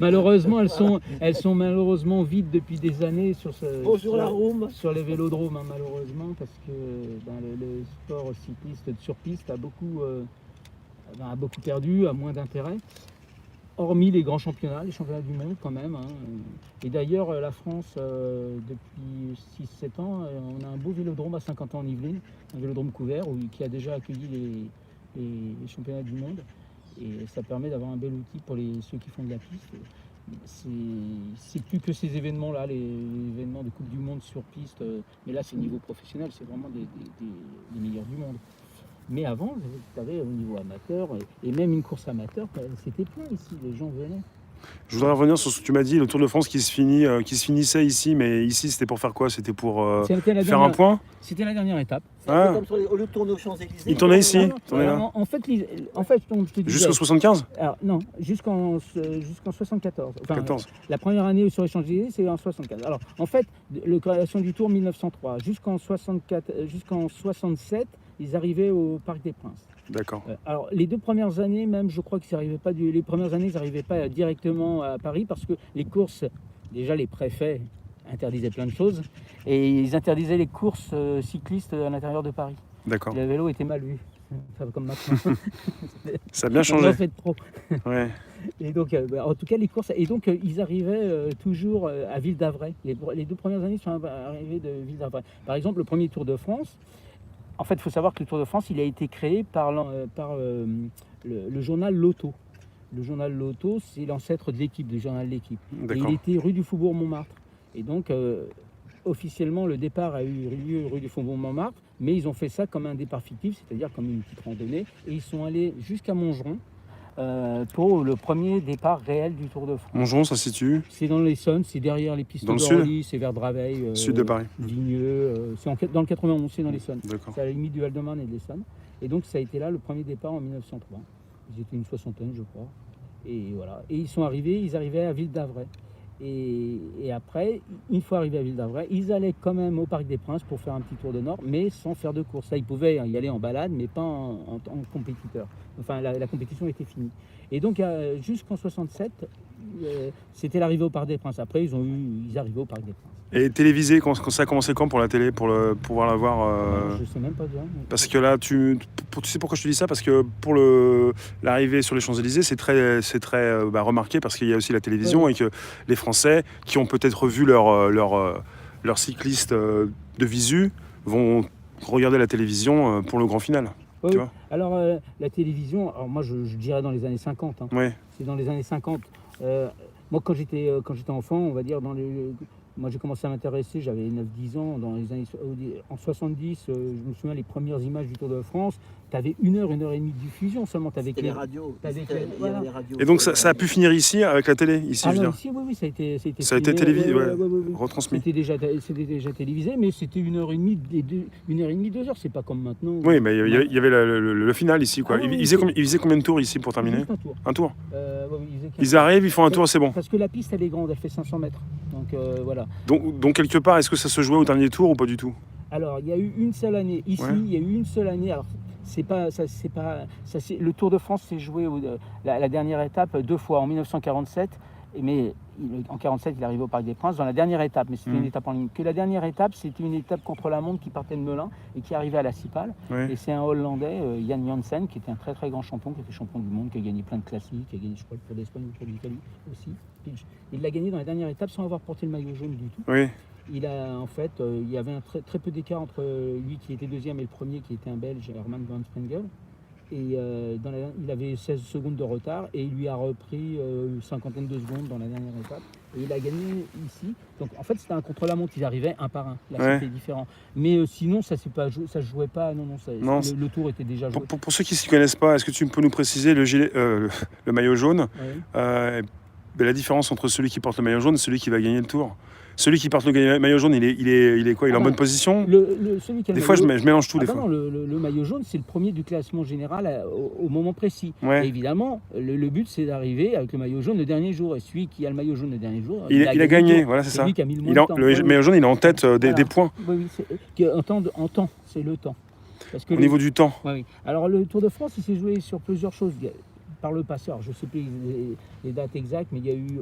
Malheureusement, elles sont malheureusement vides depuis des années Bonjour la Rome. sur les vélodromes, hein, malheureusement, parce que le sport cycliste sur piste a beaucoup perdu, a moins d'intérêt. Hormis les grands championnats, les championnats du monde quand même. Hein. Et d'ailleurs, la France, depuis 6-7 ans, on a un beau vélodrome à 50 ans en Yvelines, un vélodrome couvert qui a déjà accueilli les championnats du monde. Et ça permet d'avoir un bel outil pour ceux qui font de la piste. C'est plus que ces événements-là, les événements de Coupe du Monde sur piste, mais là c'est niveau professionnel, c'est vraiment les meilleurs du monde. Mais avant, tu avais au niveau amateur, et même une course amateur, c'était plein ici, les gens venaient. Je voudrais revenir sur ce que tu m'as dit, le Tour de France qui se finissait ici, mais ici c'était pour faire quoi? C'était pour faire un point? C'était la dernière étape. C'est un peu comme sur au lieu de tourner aux Champs-Élysées. Il tournait ici? En fait, donc, je te disais, Jusqu'au 75? alors, non, jusqu'en 74. Enfin, 14. La première année sur les Champs-Élysées, c'est en 64. Alors, en fait, la création du Tour 1903, jusqu'en 67, ils arrivaient au Parc des Princes. D'accord. Alors, les 2 premières années, même, je crois qu'ils n'arrivaient pas, les premières années, ils n'arrivaient pas directement à Paris parce que les courses, déjà les préfets interdisaient plein de choses et ils interdisaient les courses cyclistes à l'intérieur de Paris. D'accord. Le vélo était mal vu, enfin, comme maintenant. Ça a bien changé. En fait, trop. Ouais. Et donc, en tout cas, les courses, et donc ils arrivaient toujours à Ville d'Avray. Les 2 premières années, ils sont arrivés de Ville d'Avray. Par exemple, le premier Tour de France. En fait, il faut savoir que le Tour de France, il a été créé par le journal L'Auto. Le journal L'Auto, c'est l'ancêtre de l'équipe, du journal L'Équipe. Et il était rue du Faubourg-Montmartre. Et donc, officiellement, le départ a eu lieu rue du Faubourg-Montmartre, mais ils ont fait ça comme un départ fictif, c'est-à-dire comme une petite randonnée. Et ils sont allés jusqu'à Montgeron pour le premier départ réel du Tour de France. Montgeron, ça se situe? C'est dans l'Essonne, c'est derrière les pistes d'Orly, c'est vers Draveil, sud de Paris. Vigneux, c'est dans le 91, c'est dans l'Essonne. D'accord. C'est à la limite du Val-de-Marne et de l'Essonne. Et donc ça a été là le premier départ en 1903. Ils étaient une soixantaine, je crois. Et voilà. Et ils arrivaient à Ville d'Avray. Et après, une fois arrivés à Ville d'Avray, ils allaient quand même au Parc des Princes pour faire un petit tour de nord, mais sans faire de course. Ça, ils pouvaient y aller en balade, mais pas en compétiteur. Enfin, la compétition était finie. Et donc, jusqu'en 67, c'était l'arrivée au Parc des Princes. Après, ils arrivaient au Parc des Princes. Et télévisé, quand ça a commencé quand pour la télé, pour pouvoir la voir Je sais même pas dire. Parce que là, tu sais pourquoi je te dis ça? Parce que pour l'arrivée sur les Champs-Élysées, c'est très remarqué parce qu'il y a aussi la télévision et que les Français qui ont peut-être vu leur cycliste de visu vont regarder la télévision pour le grand final. Tu vois? Alors, la télévision, alors moi je dirais dans les années 50. Hein. Ouais. C'est dans les années 50. Moi, quand j'étais enfant, on va dire, moi j'ai commencé à m'intéresser, j'avais 9-10 ans, en 70, je me souviens les premières images du Tour de France, tu avais 1h et demie de diffusion seulement. C'était les radios. Voilà. Les radios. Et donc ça a pu finir ici avec la télé, ici, je veux dire. Ici, oui, ça a été télévisé, oui. retransmis. C'était déjà télévisé, mais c'était 1h30, 2 heures, c'est pas comme maintenant. Oui, mais il y avait le final ici, quoi. Ils faisaient combien de tours ici pour terminer? Juste un tour. Un tour. Ils arrivent, ils font un tour, c'est bon. Parce que la piste, elle est grande, elle fait 500 mètres. Donc voilà. Donc quelque part, est-ce que ça se jouait au dernier tour ou pas du tout? Alors, il y a eu une seule année. Ici, il y a eu une seule année. Alors, le Tour de France s'est joué la dernière étape 2 fois, en 1947. Mais en 47, il est arrivé au Parc des Princes dans la dernière étape, mais c'était une étape en ligne. Que la dernière étape, c'était une étape contre la montre qui partait de Melun et qui arrivait à la Cipale. Et c'est un Hollandais, Jan Janssen, qui était un très très grand champion, qui était champion du monde, qui a gagné plein de classiques, qui a gagné, je crois, le Tour d'Espagne, le Tour d'Italie aussi. Il l'a gagné dans la dernière étape sans avoir porté le maillot jaune du tout. Oui. Il a il y avait très peu d'écart entre lui qui était deuxième et le premier qui était un Belge, Herman van Sprengel. Et il avait 16 secondes de retard et il lui a repris une cinquantaine de secondes dans la dernière étape. Et il a gagné ici. Donc en fait c'était un contre-la-montre, ils arrivaient un par un. Là c'était différent. Mais sinon ça se jouait pas. Non, le tour était déjà joué. Pour ceux qui ne s'y connaissent pas, est-ce que tu peux nous préciser le maillot jaune, la différence entre celui qui porte le maillot jaune et celui qui va gagner le tour? Celui qui porte le maillot jaune, il est quoi? Il est en bonne position? Des fois, je mélange tout. Non, le maillot jaune, c'est le premier du classement général au moment précis. Ouais. Et évidemment, le but, c'est d'arriver avec le maillot jaune le dernier jour. Et celui qui a le maillot jaune le dernier jour, il a gagné. Voilà, c'est ça. Celui qui a mis le moins de temps. Le maillot jaune, il est en tête des points. Oui, en temps, c'est le temps. Parce que au niveau du temps. Oui. Alors, le Tour de France, il s'est joué sur plusieurs choses. Par le passé, alors je ne sais plus les dates exactes, mais il y a eu